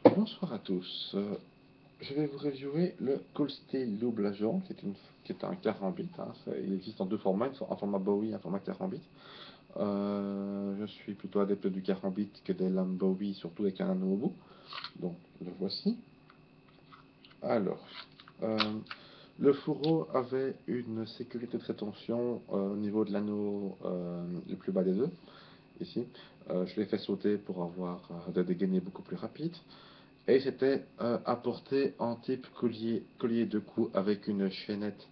Bonsoir à tous. Je vais vous reviewer le Cold Steel Double Agent, qui est un carambit. Hein. Il existe en deux formats, un format Bowie et un format carambit. Je suis plutôt adepte du carambit que des lames Bowie, surtout avec un anneau au bout. Donc, le voici. Alors, euh, le fourreau avait une sécurité de rétention au niveau de l'anneau le plus bas des deux, ici. Je l'ai fait sauter pour avoir des dégainés beaucoup plus rapides. Et c'était apporté en type collier de cou avec une chaînette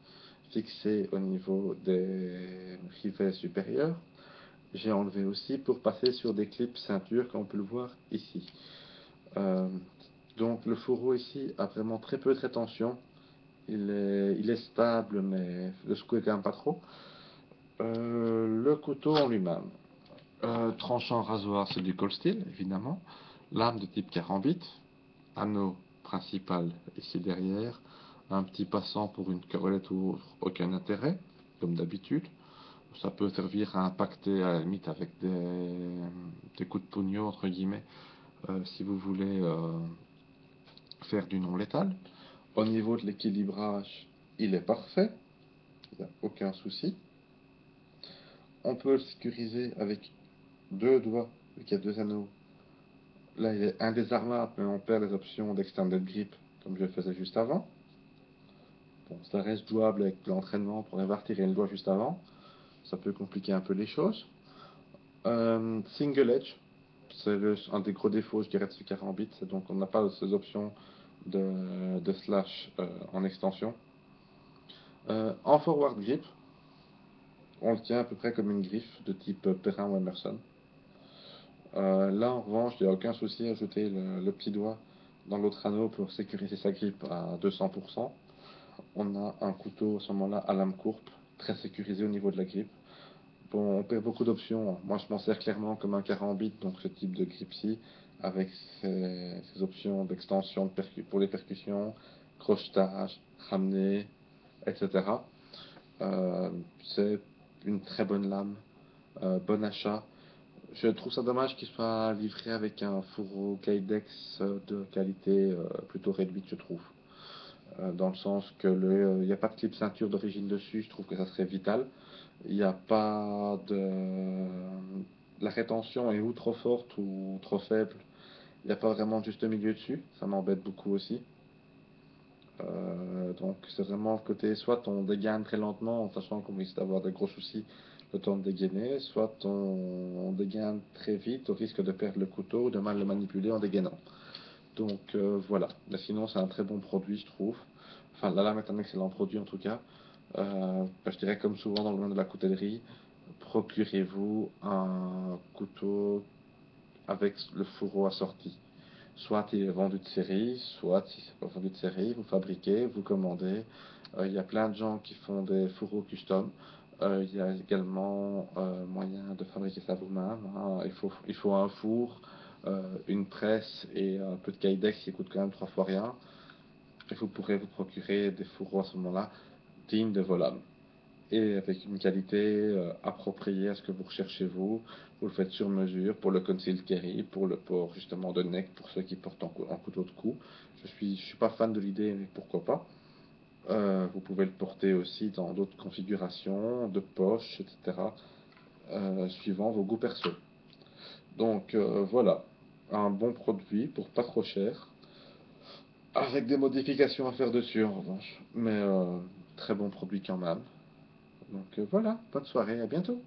fixée au niveau des rivets supérieurs. J'ai enlevé aussi pour passer sur des clips ceinture, comme on peut le voir ici. Euh, donc le fourreau ici a vraiment très peu de rétention. Il est stable, mais le secouez quand même pas trop. Le couteau en lui-même. Tranchant rasoir, c'est du cold steel, évidemment. Lame de type carambit. Anneau principal ici derrière, un petit passant pour une carolette ou autre, aucun intérêt, comme d'habitude. Ça peut servir à impacter à la limite avec des coups de pognon, entre guillemets, si vous voulez faire du non létal. Au niveau de l'équilibrage, il est parfait, il n'y a aucun souci. On peut le sécuriser avec deux doigts, vu qu'il y a deux anneaux. Là, il est indésarmable, mais on perd les options d'extended grip, comme je le faisais juste avant. Bon, ça reste jouable avec l'entraînement pour avoir tiré le doigt juste avant. Ça peut compliquer un peu les choses. Single edge, c'est un des gros défauts, je dirais, de ce carambit. C'est donc on n'a pas ces options de slash en extension. En forward grip, on le tient à peu près comme une griffe de type Perrin ou Emerson. Là, en revanche, il n'y a aucun souci à ajouter le petit doigt dans l'autre anneau pour sécuriser sa grippe à 200%. On a un couteau à ce moment-là à lame courbe, très sécurisé au niveau de la grippe. Bon, on perd beaucoup d'options. Moi, je m'en sers clairement comme un carambit, donc ce type de grip-ci, avec ses options d'extension pour les percussions, crochetage, ramener, etc. Euh, c'est une très bonne lame, bon achat. Je trouve ça dommage qu'il soit livré avec un fourreau Kydex de qualité plutôt réduite, je trouve. Dans le sens que il n'y a pas de clip ceinture d'origine dessus, je trouve que ça serait vital. Il n'y a pas de... La rétention est ou trop forte ou trop faible. Il n'y a pas vraiment de juste milieu dessus, ça m'embête beaucoup aussi. Donc c'est vraiment le côté, soit on dégaine très lentement en sachant qu'on risque d'avoir de gros soucis le temps de dégainer, soit on dégaine très vite au risque de perdre le couteau ou de mal le manipuler en dégainant. Donc voilà, mais sinon c'est un très bon produit je trouve. Enfin la lame est un excellent produit en tout cas. Je dirais comme souvent dans le domaine de la coutellerie, procurez-vous un couteau avec le fourreau assorti. Soit il est vendu de série, soit si c'est pas vendu de série, vous fabriquez, vous commandez. Il y a plein de gens qui font des fourreaux custom. Il y a également moyen de fabriquer ça vous-même. Hein. Il faut un four, une presse et un peu de kydex qui coûte quand même trois fois rien. Et vous pourrez vous procurer des fourreaux à ce moment-là dignes de vos lames et avec une qualité appropriée à ce que vous recherchez vous. Vous le faites sur mesure pour le concealed carry, pour le port justement de neck, pour ceux qui portent en couteau de cou. Je suis pas fan de l'idée, mais pourquoi pas. Vous pouvez le porter aussi dans d'autres configurations, de poche, etc. Suivant vos goûts perso. Donc voilà, un bon produit pour pas trop cher, avec des modifications à faire dessus en revanche, mais très bon produit quand même. Donc voilà, bonne soirée, à bientôt.